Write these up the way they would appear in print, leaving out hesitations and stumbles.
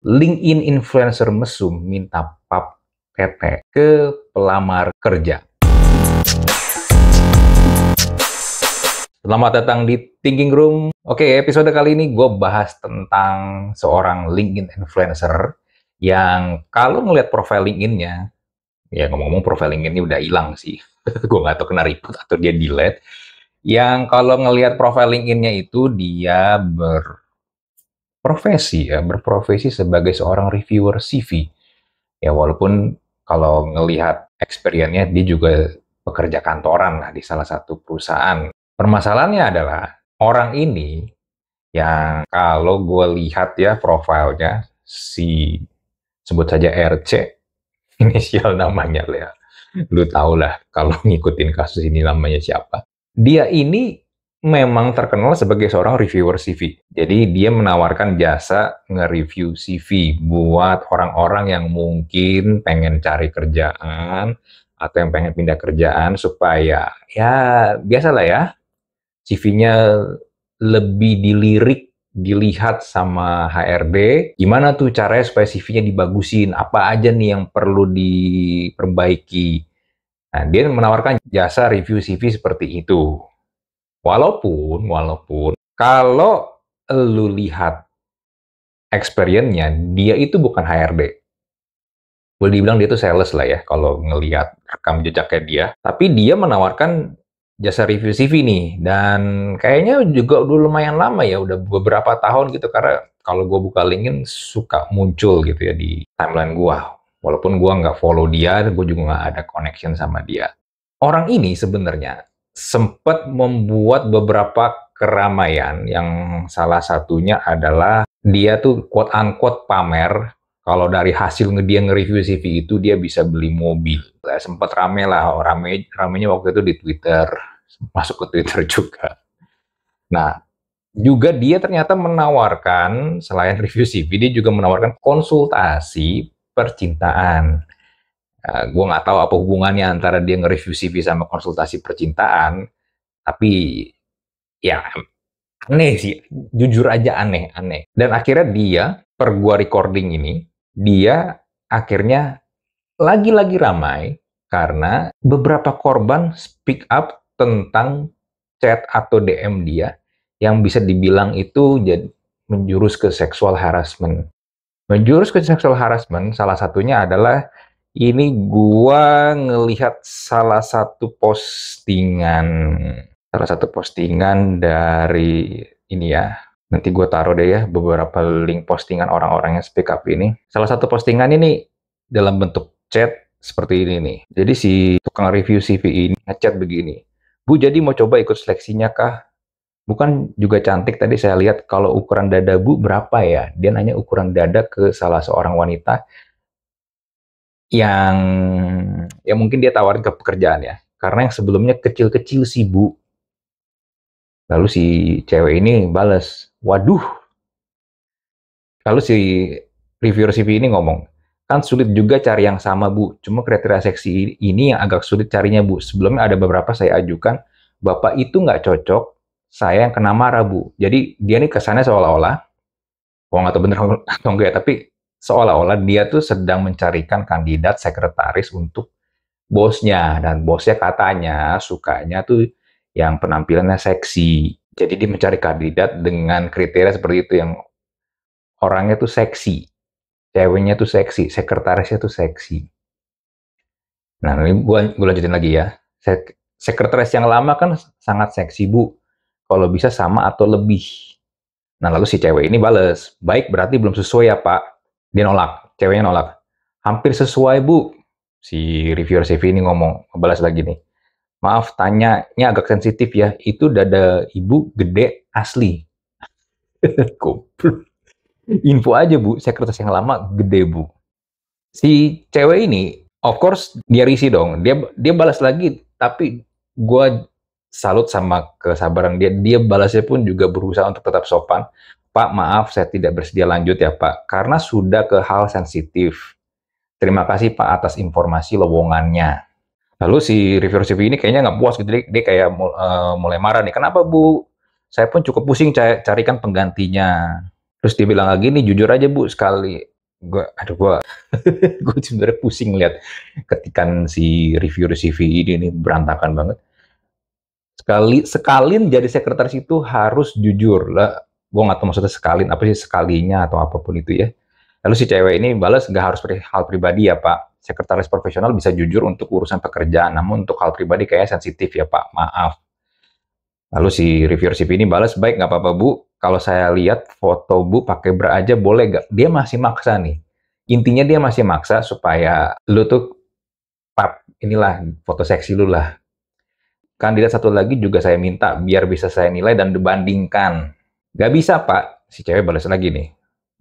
LinkedIn influencer mesum minta pap tete ke pelamar kerja. Selamat datang di Thinking Room. Oke, episode kali ini gue bahas tentang seorang LinkedIn influencer yang kalau ngeliat profile LinkedIn-nya, ya ngomong-ngomong profile LinkedIn-nya udah hilang sih. Gue nggak tahu kena report atau dia delete. Yang kalau ngelihat profile LinkedIn-nya itu dia berprofesi sebagai seorang reviewer CV. Ya walaupun kalau ngelihat experience-nya dia juga pekerja kantoran lah di salah satu perusahaan. Permasalahannya adalah orang ini yang kalau gue lihat ya profilnya si sebut saja RC, inisial namanya lah ya. Lu tau lah kalau ngikutin kasus ini namanya siapa. Dia ini memang terkenal sebagai seorang reviewer CV. Jadi dia menawarkan jasa nge-review CV buat orang-orang yang mungkin pengen cari kerjaan atau yang pengen pindah kerjaan supaya ya biasalah ya CV-nya lebih dilirik, dilihat sama HRD. Gimana tuh caranya supaya CV-nya dibagusin? Apa aja nih yang perlu diperbaiki? Nah, dia menawarkan jasa review CV seperti itu. Walaupun kalau lu lihat experience-nya, dia itu bukan HRD. Boleh dibilang dia itu sales lah ya, kalau ngelihat rekam jejaknya dia. Tapi dia menawarkan jasa review CV nih, dan kayaknya juga udah lumayan lama ya, udah beberapa tahun gitu, karena kalau gue buka LinkedIn suka muncul gitu ya di timeline gue. Walaupun gue nggak follow dia, gue juga nggak ada connection sama dia. Orang ini sebenarnya sempat membuat beberapa keramaian yang salah satunya adalah dia tuh quote-unquote pamer kalau dari hasil dia nge-review CV itu dia bisa beli mobil. Sempat rame lah, ramenya waktu itu di Twitter, masuk ke Twitter juga. Nah, juga dia ternyata menawarkan, selain review CV, dia juga menawarkan konsultasi percintaan. Gue nggak tahu apa hubungannya antara dia nge-review CV sama konsultasi percintaan, tapi ya aneh sih, jujur aja aneh. Dan akhirnya dia, per gua recording ini, dia akhirnya lagi-lagi ramai karena beberapa korban speak up tentang chat atau DM dia yang bisa dibilang itu jadi menjurus ke sexual harassment. Menjurus ke sexual harassment salah satunya adalah ini gua ngelihat salah satu postingan dari ini ya. Nanti gue taruh deh ya beberapa link postingan orang-orang yang speak up ini. Salah satu postingan ini dalam bentuk chat seperti ini nih. Jadi si tukang review CV ini ngechat begini. Bu, jadi mau coba ikut seleksinya kah? Bukan juga cantik tadi saya lihat, kalau ukuran dada Bu berapa ya? Dia nanya ukuran dada ke salah seorang wanita yang ya mungkin dia tawarin ke pekerjaan ya. Karena yang sebelumnya kecil-kecil sih Bu. Lalu si cewek ini bales, waduh. Lalu si reviewer CV ini ngomong, kan sulit juga cari yang sama Bu, cuma kriteria seksi ini yang agak sulit carinya Bu. Sebelumnya ada beberapa saya ajukan, Bapak itu nggak cocok, saya yang kena marah Bu. Jadi dia nih kesannya seolah-olah, gua nggak tahu bener atau enggak, tapi seolah-olah dia tuh sedang mencarikan kandidat sekretaris untuk bosnya. Dan bosnya katanya sukanya tuh yang penampilannya seksi. Jadi dia mencari kandidat dengan kriteria seperti itu, yang orangnya tuh seksi, ceweknya tuh seksi, sekretarisnya tuh seksi. Nah, ini gue lanjutin lagi ya. Sekretaris yang lama kan sangat seksi, Bu. Kalau bisa sama atau lebih. Nah, lalu si cewek ini bales, baik berarti belum sesuai ya, Pak. Dia nolak, ceweknya nolak. Hampir sesuai, Bu. Si reviewer CV ini ngomong, ngebalas lagi nih. Maaf, tanyanya agak sensitif ya. Itu dada ibu gede asli. Goblok. Info aja Bu, sekretaris yang lama gede Bu. Si cewek ini, of course dia risih dong. Dia balas lagi, tapi gue salut sama kesabaran dia. Dia balasnya pun juga berusaha untuk tetap sopan. Pak, maaf saya tidak bersedia lanjut ya Pak, karena sudah ke hal sensitif. Terima kasih Pak atas informasi lowongannya. Lalu si reviewer CV ini kayaknya nggak puas gitu, dia kayak mulai marah nih. Kenapa Bu? Saya pun cukup pusing carikan penggantinya. Terus dia bilang lagi nih, jujur aja Bu, sekali Gue gue sebenarnya pusing lihat ketikan si reviewer CV ini nih, berantakan banget. Sekalin jadi sekretaris itu harus jujur lah. Gue nggak tahu maksudnya sekalin apa sih, sekalinya atau apapun itu ya. Lalu si cewek ini balas, nggak harus hal pribadi ya Pak. Sekretaris profesional bisa jujur untuk urusan pekerjaan, namun untuk hal pribadi kayaknya sensitif ya Pak. Maaf. Lalu si reviewer CV ini balas, baik nggak apa-apa Bu. Kalau saya lihat foto Bu pakai bra aja boleh nggak? Dia masih maksa nih. Intinya dia masih maksa supaya lu tuh, Pak, inilah foto seksi lu lah. Kandidat satu lagi juga saya minta biar bisa saya nilai dan dibandingkan. Gak bisa Pak, si cewek balas lagi nih.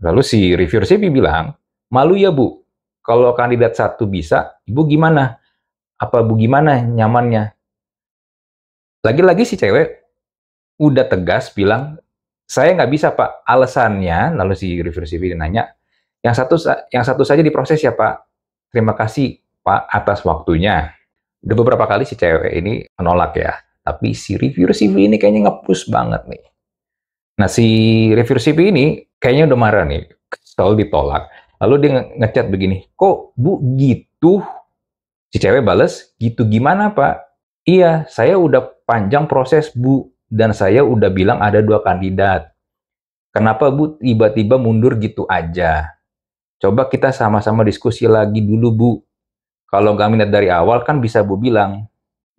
Lalu si reviewer CV bilang, malu ya Bu, kalau kandidat satu bisa, Ibu gimana? Apa Bu gimana nyamannya? Lagi-lagi si cewek udah tegas bilang, saya nggak bisa Pak. Alasannya, lalu si reviewer CV nanya, yang satu saja diproses ya Pak. Terima kasih Pak atas waktunya. Udah beberapa kali si cewek ini menolak ya. Tapi si reviewer CV ini kayaknya nge-push banget nih. Nah, si reviewer CV ini kayaknya udah marah nih. Selalu ditolak. Lalu dia ngechat begini, kok Bu gitu? Si cewek bales, gitu gimana Pak? Iya, saya udah panjang proses Bu. Dan saya udah bilang ada 2 kandidat. Kenapa Bu tiba-tiba mundur gitu aja? Coba kita sama-sama diskusi lagi dulu Bu. Kalau nggak minat dari awal kan bisa Bu bilang,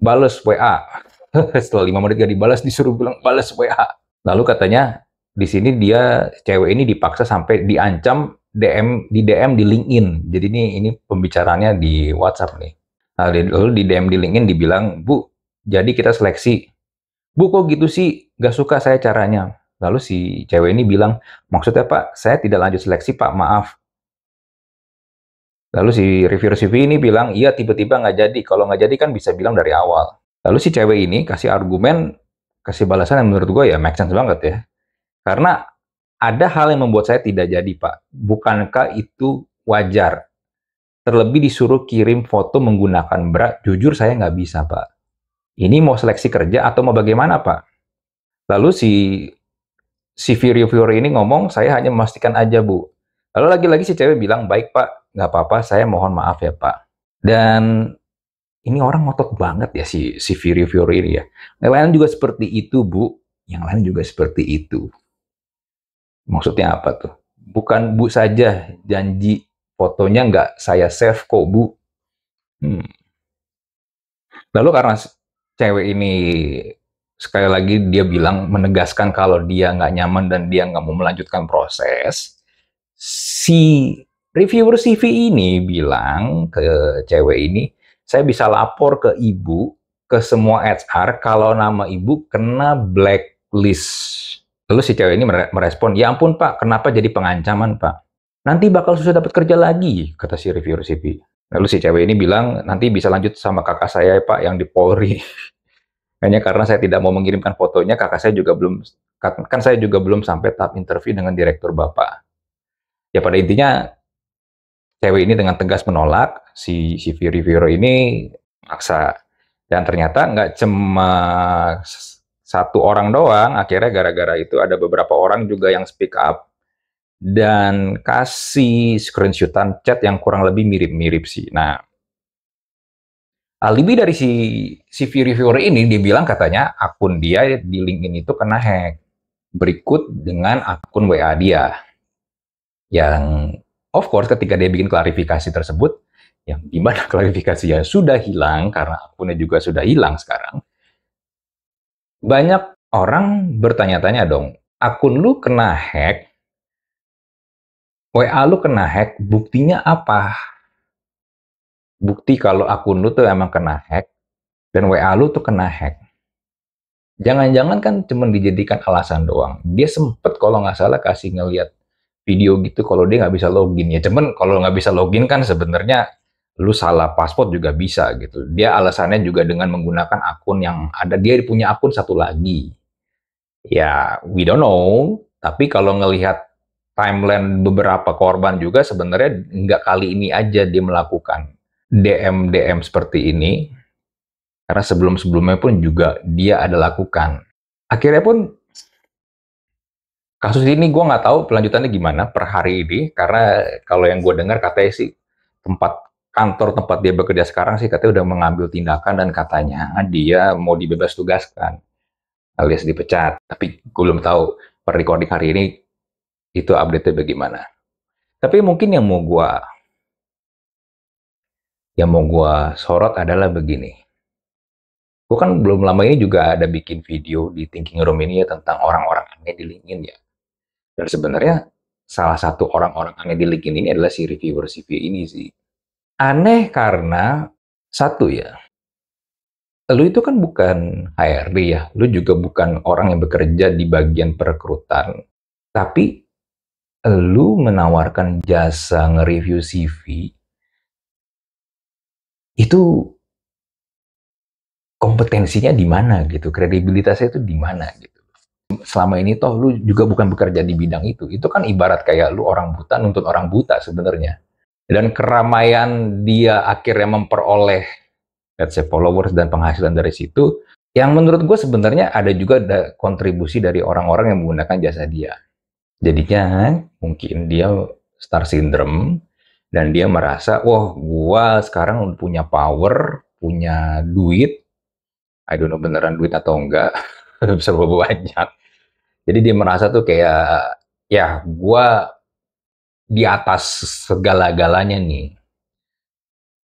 bales WA. Setelah 5 menit gak dibalas, disuruh bilang bales WA. Lalu katanya di sini dia, cewek ini dipaksa sampai diancam DM di LinkedIn. Jadi ini pembicaraannya di WhatsApp nih. Lalu di DM di LinkedIn dibilang, Bu, jadi kita seleksi. Bu, kok gitu sih? Gak suka saya caranya. Lalu si cewek ini bilang, maksudnya Pak, saya tidak lanjut seleksi Pak, maaf. Lalu si reviewer CV ini bilang, iya tiba-tiba nggak jadi. Kalau nggak jadi kan bisa bilang dari awal. Lalu si cewek ini kasih argumen, kasih balasan yang menurut gue ya make sense banget ya. Karena ada hal yang membuat saya tidak jadi, Pak. Bukankah itu wajar? Terlebih disuruh kirim foto menggunakan bra, jujur saya nggak bisa, Pak. Ini mau seleksi kerja atau mau bagaimana, Pak? Lalu si reviewer ini ngomong, saya hanya memastikan aja, Bu. Lalu lagi-lagi si cewek bilang, baik, Pak. Nggak apa-apa, saya mohon maaf ya, Pak. Dan ini orang ngotot banget ya si reviewer ini ya. Yang lain juga seperti itu, Bu. Yang lain juga seperti itu. Maksudnya apa tuh? Bukan Bu saja, janji fotonya nggak saya save kok Bu. Hmm. Lalu karena cewek ini sekali lagi dia bilang menegaskan kalau dia nggak nyaman dan dia nggak mau melanjutkan proses, si reviewer CV ini bilang ke cewek ini, saya bisa lapor ke ibu, ke semua HR kalau nama ibu kena blacklist. Lalu si cewek ini merespon, ya ampun Pak, kenapa jadi pengancaman Pak? Nanti bakal susah dapat kerja lagi, kata si reviewer CV. Lalu si cewek ini bilang, nanti bisa lanjut sama kakak saya Pak yang di Polri. Hanya karena saya tidak mau mengirimkan fotonya, kakak saya juga belum, kan saya juga belum sampai tahap interview dengan direktur Bapak. Ya pada intinya, cewek ini dengan tegas menolak, si reviewer ini maksa. Dan ternyata nggak cuma satu orang doang, akhirnya gara-gara itu ada beberapa orang juga yang speak up dan kasih screenshotan chat yang kurang lebih mirip-mirip sih. Nah, alibi dari si reviewer ini dibilang katanya akun dia di LinkedIn itu kena hack. Berikut dengan akun WA dia. Yang of course ketika dia bikin klarifikasi tersebut, yang dimana klarifikasinya sudah hilang karena akunnya juga sudah hilang sekarang, banyak orang bertanya-tanya dong, akun lu kena hack, WA lu kena hack, buktinya apa? Bukti kalau akun lu tuh emang kena hack, dan WA lu tuh kena hack. Jangan-jangan kan cuma dijadikan alasan doang. Dia sempet kalau nggak salah kasih ngeliat video gitu kalau dia nggak bisa login ya. Cuman kalau nggak bisa login kan sebenarnya lu salah password juga bisa gitu. Dia alasannya juga dengan menggunakan akun yang ada, dia punya akun satu lagi. Ya, we don't know. Tapi kalau ngelihat timeline beberapa korban juga sebenarnya nggak kali ini aja dia melakukan DM seperti ini. Karena sebelum-sebelumnya pun juga dia ada lakukan. Akhirnya pun Kasus ini gue nggak tahu pelanjutannya gimana per hari ini, karena kalau yang gue dengar katanya sih tempat dia bekerja sekarang sih katanya udah mengambil tindakan dan katanya dia mau dibebas tugaskan alias dipecat. Tapi gue belum tahu per recording hari ini itu update-nya bagaimana. Tapi mungkin yang mau gua sorot adalah begini. Gue kan belum lama ini juga ada bikin video di Thinking Room ini ya tentang orang-orang aneh di LinkedIn ya. Dan sebenarnya salah satu orang-orang aneh di LinkedIn ini adalah si reviewer CV ini sih. Aneh karena satu ya, lu itu kan bukan HRD ya, lu juga bukan orang yang bekerja di bagian perekrutan, tapi lu menawarkan jasa nge-review CV, itu kompetensinya di mana gitu, kredibilitasnya itu di mana gitu. Selama ini toh lu juga bukan bekerja di bidang itu kan ibarat kayak lu orang buta nuntut orang buta sebenarnya. Dan keramaian dia akhirnya memperoleh let's say followers dan penghasilan dari situ, yang menurut gue sebenarnya ada juga kontribusi dari orang-orang yang menggunakan jasa dia. Jadinya mungkin dia star syndrome dan dia merasa, wah gue sekarang punya power, punya duit, I don't know beneran duit atau enggak, serba banyak. Jadi dia merasa tuh kayak, ya gue di atas segala-galanya nih.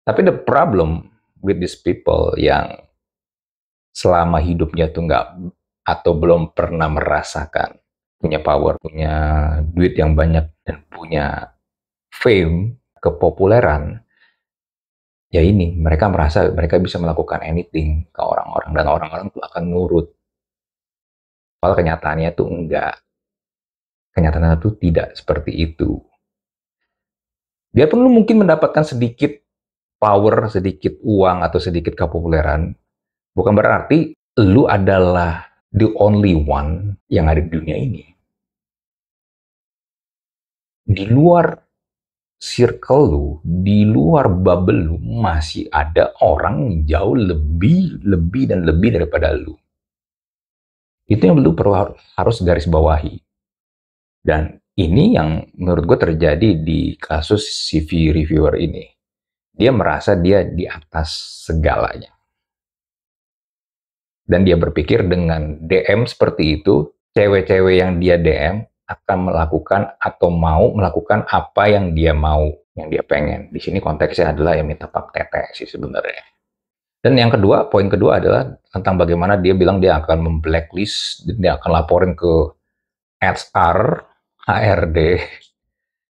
Tapi the problem with these people yang selama hidupnya tuh nggak atau belum pernah merasakan punya power, punya duit yang banyak, dan punya fame, kepopuleran, ya ini, mereka merasa mereka bisa melakukan anything ke orang-orang, dan orang-orang tuh akan nurut. Kalau kenyataannya tuh enggak. Kenyataannya tuh tidak seperti itu. Dia perlu mungkin mendapatkan sedikit power, sedikit uang, atau sedikit kepopuleran. Bukan berarti lu adalah the only one yang ada di dunia ini. Di luar circle lu, di luar bubble lu, masih ada orang jauh lebih dan lebih daripada lu. Itu yang lu perlu harus garis bawahi. Dan ini yang menurut gue terjadi di kasus CV reviewer ini. Dia merasa dia di atas segalanya. Dan dia berpikir dengan DM seperti itu, cewek-cewek yang dia DM akan melakukan atau mau melakukan apa yang dia mau, yang dia pengen. Di sini konteksnya adalah yang minta pap tete sih sebenarnya. Dan yang kedua, poin kedua adalah tentang bagaimana dia bilang dia akan memblacklist, dia akan laporin ke HR, HRD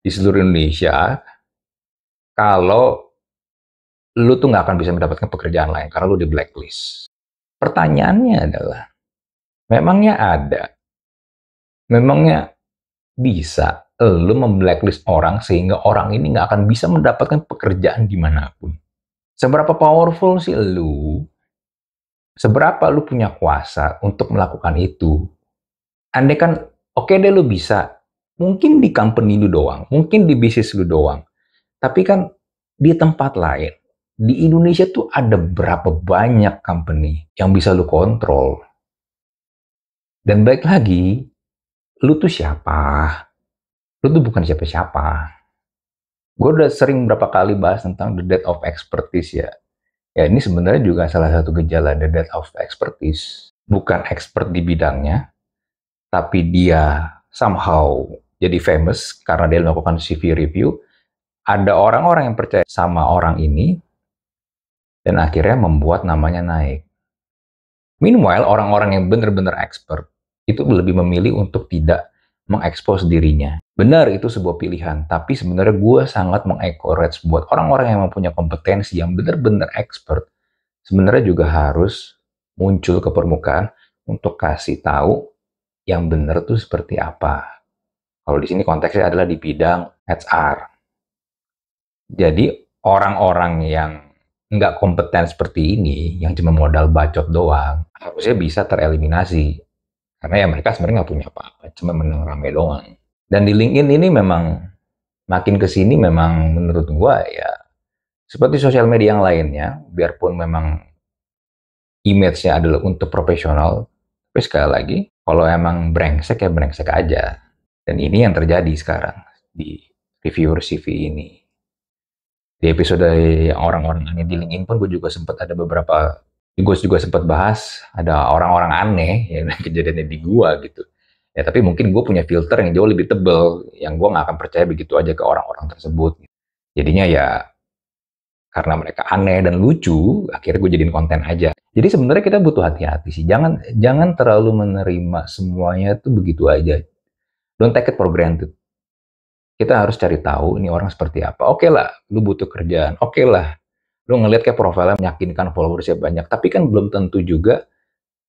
di seluruh Indonesia kalau lu tuh nggak akan bisa mendapatkan pekerjaan lain karena lu di blacklist. Pertanyaannya adalah, memangnya ada, memangnya bisa lu memblacklist orang sehingga orang ini nggak akan bisa mendapatkan pekerjaan dimanapun? Seberapa powerful sih lu? Seberapa lu punya kuasa untuk melakukan itu? Andai kan, oke deh lu bisa, mungkin di company lu doang, mungkin di bisnis lu doang, tapi kan di tempat lain, di Indonesia tuh ada berapa banyak company yang bisa lu kontrol. Dan baik lagi, lu tuh siapa? Lu tuh bukan siapa-siapa. Gue udah sering berapa kali bahas tentang the death of expertise ya. Ya ini sebenarnya juga salah satu gejala the death of expertise. Bukan expert di bidangnya, tapi dia somehow jadi famous karena dia melakukan CV review. Ada orang-orang yang percaya sama orang ini, dan akhirnya membuat namanya naik. Meanwhile, orang-orang yang benar-benar expert itu lebih memilih untuk tidak mengekspos dirinya. Benar, itu sebuah pilihan, tapi sebenarnya gue sangat mengencourage buat orang-orang yang mempunyai kompetensi yang benar-benar expert, sebenarnya juga harus muncul ke permukaan untuk kasih tahu yang benar tuh seperti apa. Kalau di sini konteksnya adalah di bidang HR. Jadi orang-orang yang nggak kompeten seperti ini, yang cuma modal bacot doang, harusnya bisa tereliminasi. Karena ya mereka sebenarnya nggak punya apa-apa, cuma menang rame doang. Dan di LinkedIn ini memang makin kesini memang menurut gua ya seperti sosial media yang lainnya, biarpun memang image-nya adalah untuk profesional, tapi sekali lagi, kalau emang brengsek ya brengsek aja. Dan ini yang terjadi sekarang di reviewer CV ini. Di episode yang orang-orang aneh di LinkedIn pun gue juga sempat ada beberapa, gue juga sempat bahas ada orang-orang aneh yang kejadiannya di gue gitu. Ya tapi mungkin gue punya filter yang jauh lebih tebel, yang gue nggak akan percaya begitu aja ke orang-orang tersebut. Jadinya ya karena mereka aneh dan lucu, akhirnya gue jadiin konten aja. Jadi sebenarnya kita butuh hati-hati sih, jangan terlalu menerima semuanya tuh begitu aja. Don't take it for granted. Kita harus cari tahu ini orang seperti apa. Oke lah, lu butuh kerjaan. Oke lah, lu ngeliat kayak profilnya meyakinkan, followersnya banyak. Tapi kan belum tentu juga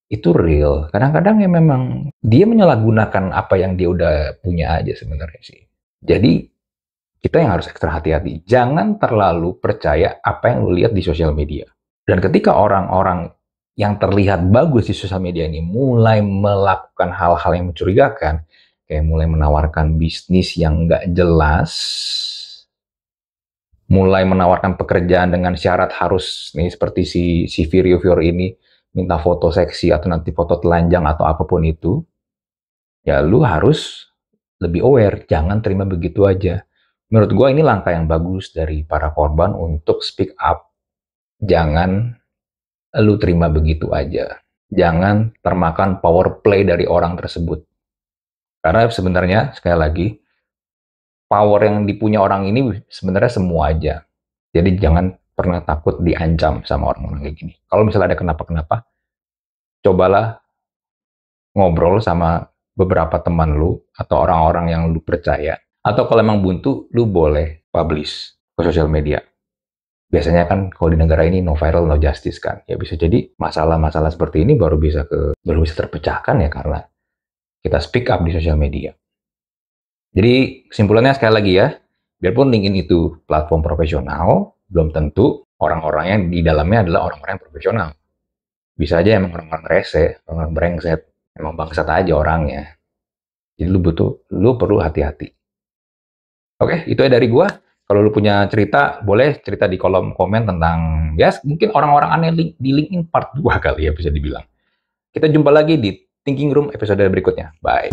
itu real. Kadang-kadang ya memang dia menyalahgunakan apa yang dia udah punya aja sebenarnya sih. Jadi kita yang harus ekstra hati-hati. Jangan terlalu percaya apa yang lu lihat di sosial media. Dan ketika orang-orang yang terlihat bagus di sosial media ini mulai melakukan hal-hal yang mencurigakan, kayak mulai menawarkan bisnis yang nggak jelas, mulai menawarkan pekerjaan dengan syarat harus nih seperti si reviewer ini minta foto seksi atau nanti foto telanjang atau apapun itu, ya lu harus lebih aware, jangan terima begitu aja. Menurut gue ini langkah yang bagus dari para korban untuk speak up. Jangan lu terima begitu aja. Jangan termakan power play dari orang tersebut. Karena sebenarnya, sekali lagi, power yang dipunya orang ini sebenarnya semua aja. Jadi jangan pernah takut diancam sama orang-orang kayak gini. Kalau misalnya ada kenapa-kenapa, cobalah ngobrol sama beberapa teman lu atau orang-orang yang lu percaya. Atau kalau emang buntu, lu boleh publish ke sosial media. Biasanya kan kalau di negara ini no viral no justice kan. Ya bisa jadi masalah-masalah seperti ini baru bisa terpecahkan ya karena kita speak up di sosial media. Jadi kesimpulannya sekali lagi ya, biarpun LinkedIn itu platform profesional, belum tentu orang-orang yang di dalamnya adalah orang-orang yang profesional. Bisa aja emang orang-orang rese, orang-orang brengsek, emang bangsat aja orangnya. Jadi lu perlu hati-hati. Oke, itu ya dari gua. Kalau lu punya cerita, boleh cerita di kolom komen tentang, ya mungkin orang-orang aneh di LinkedIn part 2 kali ya bisa dibilang. Kita jumpa lagi di Thinking Room episode berikutnya. Bye.